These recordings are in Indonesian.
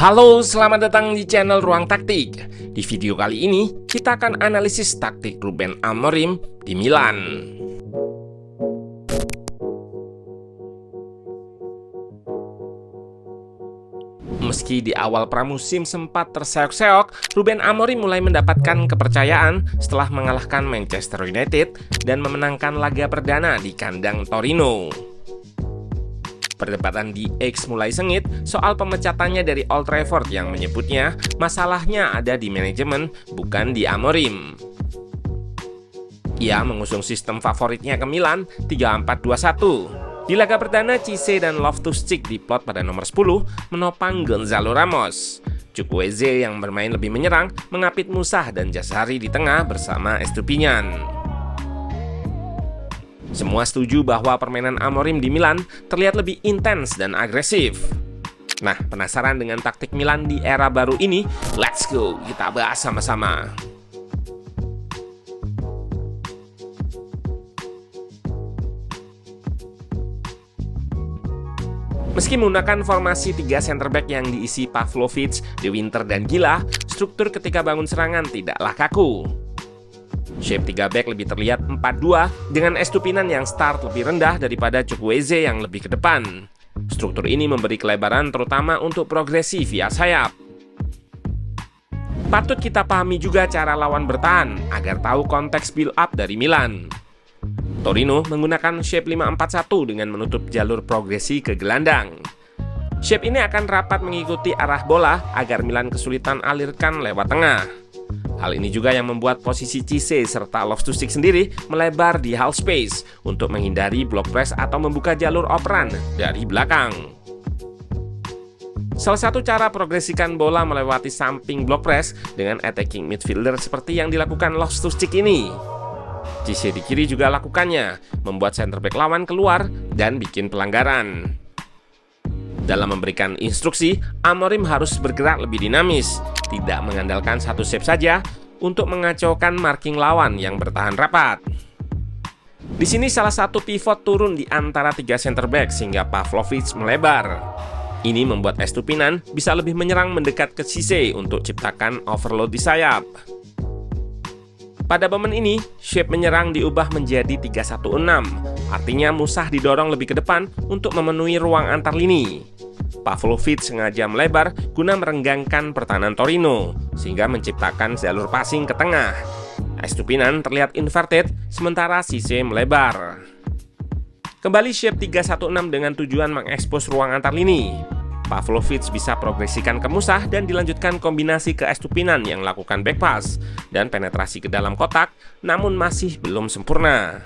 Halo, selamat datang di channel Ruang Taktik. Di video kali ini, kita akan analisis taktik Ruben Amorim di Milan. Meski di awal pramusim sempat terseok-seok, Ruben Amorim mulai mendapatkan kepercayaan setelah mengalahkan Manchester United dan memenangkan laga perdana di kandang Torino. Perdebatan di X mulai sengit soal pemecatannya dari Old Trafford yang menyebutnya masalahnya ada di manajemen, bukan di Amorim. Ia mengusung sistem favoritnya ke Milan 3-4-2-1. Di laga perdana, Cisse dan Loftus-Cheek diplot pada nomor 10 menopang Gonzalo Ramos. Chukwueze yang bermain lebih menyerang mengapit Musah dan Jazari di tengah bersama Estupiñán. Semua setuju bahwa permainan Amorim di Milan terlihat lebih intens dan agresif. Nah, penasaran dengan taktik Milan di era baru ini? Let's go, kita bahas sama-sama. Meski menggunakan formasi 3 center back yang diisi Pavlovic, De Winter, dan Gila, struktur ketika bangun serangan tidaklah kaku. Shape 3 back lebih terlihat 4-2 dengan Estupiñán yang start lebih rendah daripada Chukwueze yang lebih ke depan. Struktur ini memberi kelebaran terutama untuk progresi via sayap. Patut kita pahami juga cara lawan bertahan agar tahu konteks build up dari Milan. Torino menggunakan shape 5-4-1 dengan menutup jalur progresi ke gelandang. Shape ini akan rapat mengikuti arah bola agar Milan kesulitan alirkan lewat tengah. Hal ini juga yang membuat posisi Cisse serta Loftus-Cheek sendiri melebar di half space untuk menghindari block press atau membuka jalur operan dari belakang. Salah satu cara progresikan bola melewati samping block press dengan attacking midfielder seperti yang dilakukan Loftus-Cheek ini. Cisse di kiri juga lakukannya, membuat center back lawan keluar dan bikin pelanggaran. Dalam memberikan instruksi, Amorim harus bergerak lebih dinamis, tidak mengandalkan satu shape saja untuk mengacaukan marking lawan yang bertahan rapat. Di sini salah satu pivot turun di antara 3 center back sehingga Pavlovic melebar. Ini membuat Estupiñán bisa lebih menyerang mendekat ke Cisse untuk ciptakan overload di sayap. Pada momen ini, shape menyerang diubah menjadi 3-1-6, artinya Musah didorong lebih ke depan untuk memenuhi ruang antar lini. Pavlovic sengaja melebar guna merenggangkan pertahanan Torino, sehingga menciptakan jalur passing ke tengah. Estupiñán terlihat inverted, sementara Cisse melebar. Kembali shape 3-1-6 dengan tujuan mengekspos ruang antar lini. Pavlovic bisa progresikan ke Musah dan dilanjutkan kombinasi ke Estupiñán yang lakukan back pass dan penetrasi ke dalam kotak, namun masih belum sempurna.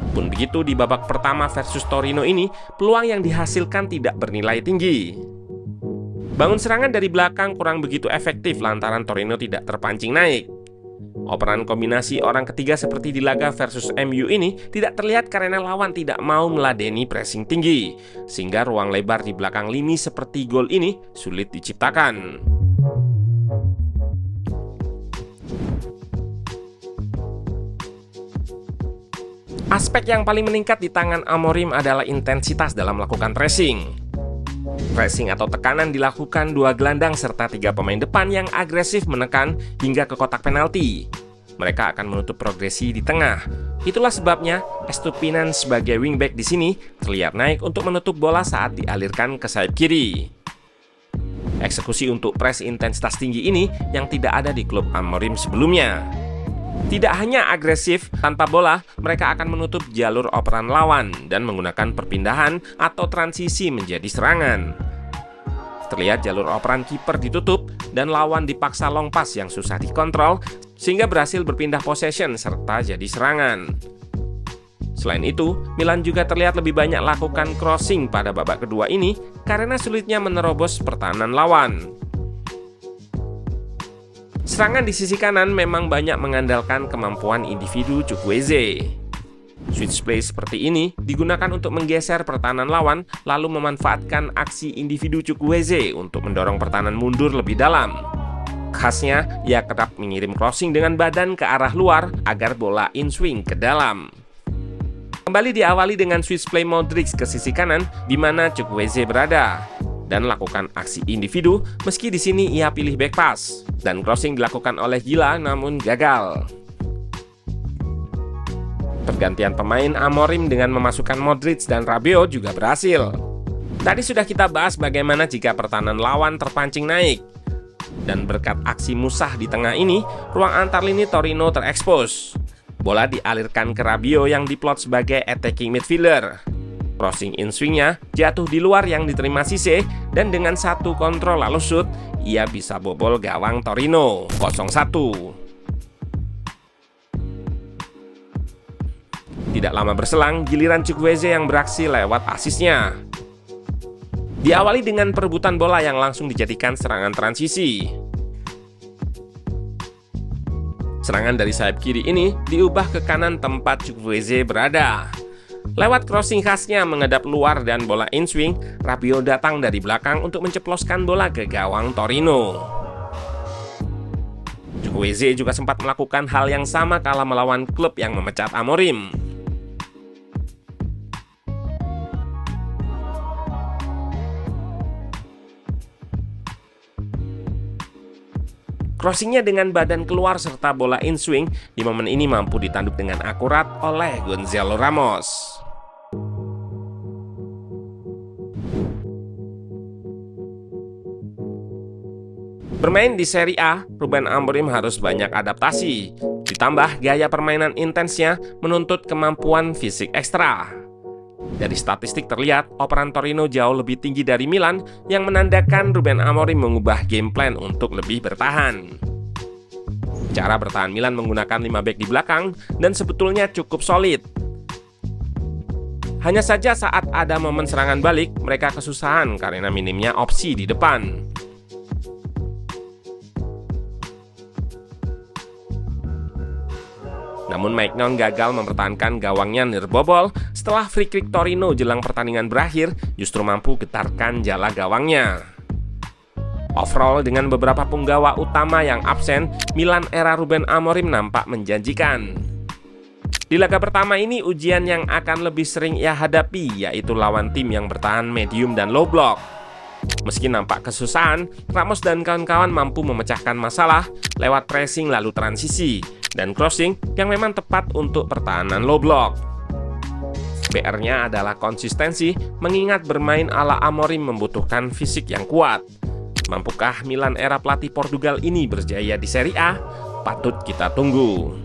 Pun begitu di babak pertama versus Torino ini, peluang yang dihasilkan tidak bernilai tinggi. Bangun serangan dari belakang kurang begitu efektif lantaran Torino tidak terpancing naik. Operan kombinasi orang ketiga seperti di laga versus MU ini tidak terlihat karena lawan tidak mau meladeni pressing tinggi, sehingga ruang lebar di belakang lini seperti gol ini sulit diciptakan. Aspek yang paling meningkat di tangan Amorim adalah intensitas dalam melakukan pressing. Pressing atau tekanan dilakukan 2 gelandang serta 3 pemain depan yang agresif menekan hingga ke kotak penalti. Mereka akan menutup progresi di tengah. Itulah sebabnya Estupiñán sebagai wingback di sini terlihat naik untuk menutup bola saat dialirkan ke sayap kiri. Eksekusi untuk press intensitas tinggi ini yang tidak ada di klub Amorim sebelumnya. Tidak hanya agresif tanpa bola, mereka akan menutup jalur operan lawan dan menggunakan perpindahan atau transisi menjadi serangan. Terlihat jalur operan kiper ditutup dan lawan dipaksa long pass yang susah dikontrol sehingga berhasil berpindah possession serta jadi serangan. Selain itu, Milan juga terlihat lebih banyak lakukan crossing pada babak kedua ini karena sulitnya menerobos pertahanan lawan. Serangan di sisi kanan memang banyak mengandalkan kemampuan individu Chukwueze. Switch play seperti ini digunakan untuk menggeser pertahanan lawan lalu memanfaatkan aksi individu Chukwueze untuk mendorong pertahanan mundur lebih dalam. Khasnya, ia kerap mengirim crossing dengan badan ke arah luar agar bola in swing ke dalam. Kembali diawali dengan switch play Modric ke sisi kanan di mana Chukwueze berada. dan lakukan aksi individu, meski di sini ia pilih back pass. Dan crossing dilakukan oleh Gila namun gagal. Pergantian pemain Amorim dengan memasukkan Modric dan Rabiot juga berhasil. Tadi sudah kita bahas bagaimana jika pertahanan lawan terpancing naik. Dan berkat aksi Musah di tengah ini, ruang antar lini Torino terekspos. Bola dialirkan ke Rabiot yang diplot sebagai attacking midfielder. Crossing in swing-nya jatuh di luar yang diterima Cisse, dan dengan satu kontrol lalu shoot, ia bisa bobol gawang Torino 0-1. Tidak lama berselang, giliran Chukwueze yang beraksi lewat asisnya. Diawali dengan perebutan bola yang langsung dijadikan serangan transisi. Serangan dari sayap kiri ini diubah ke kanan tempat Chukwueze berada. Lewat crossing khasnya menghadap luar dan bola in swing, Rabiot datang dari belakang untuk menceploskan bola ke gawang Torino. Chukwueze juga sempat melakukan hal yang sama kala melawan klub yang memecat Amorim. Crossingnya dengan badan keluar serta bola in swing di momen ini mampu ditanduk dengan akurat oleh Gonzalo Ramos. Bermain di Serie A, Ruben Amorim harus banyak adaptasi. Ditambah gaya permainan intensnya menuntut kemampuan fisik ekstra. Dari statistik terlihat, operan Torino jauh lebih tinggi dari Milan yang menandakan Ruben Amorim mengubah game plan untuk lebih bertahan. Cara bertahan Milan menggunakan 5 back di belakang dan sebetulnya cukup solid. Hanya saja saat ada momen serangan balik, mereka kesusahan karena minimnya opsi di depan. Namun Maignan gagal mempertahankan gawangnya nirbobol. Setelah free kick Torino jelang pertandingan berakhir, justru mampu getarkan jala gawangnya. Overall, dengan beberapa punggawa utama yang absen, Milan era Ruben Amorim nampak menjanjikan. Di laga pertama ini, ujian yang akan lebih sering ia hadapi yaitu lawan tim yang bertahan medium dan low block. Meski nampak kesusahan, Ramos dan kawan-kawan mampu memecahkan masalah lewat pressing lalu transisi dan crossing yang memang tepat untuk pertahanan low block. PR-nya adalah konsistensi, mengingat bermain ala Amorim membutuhkan fisik yang kuat. Mampukah Milan era pelatih Portugal ini berjaya di Serie A? Patut kita tunggu.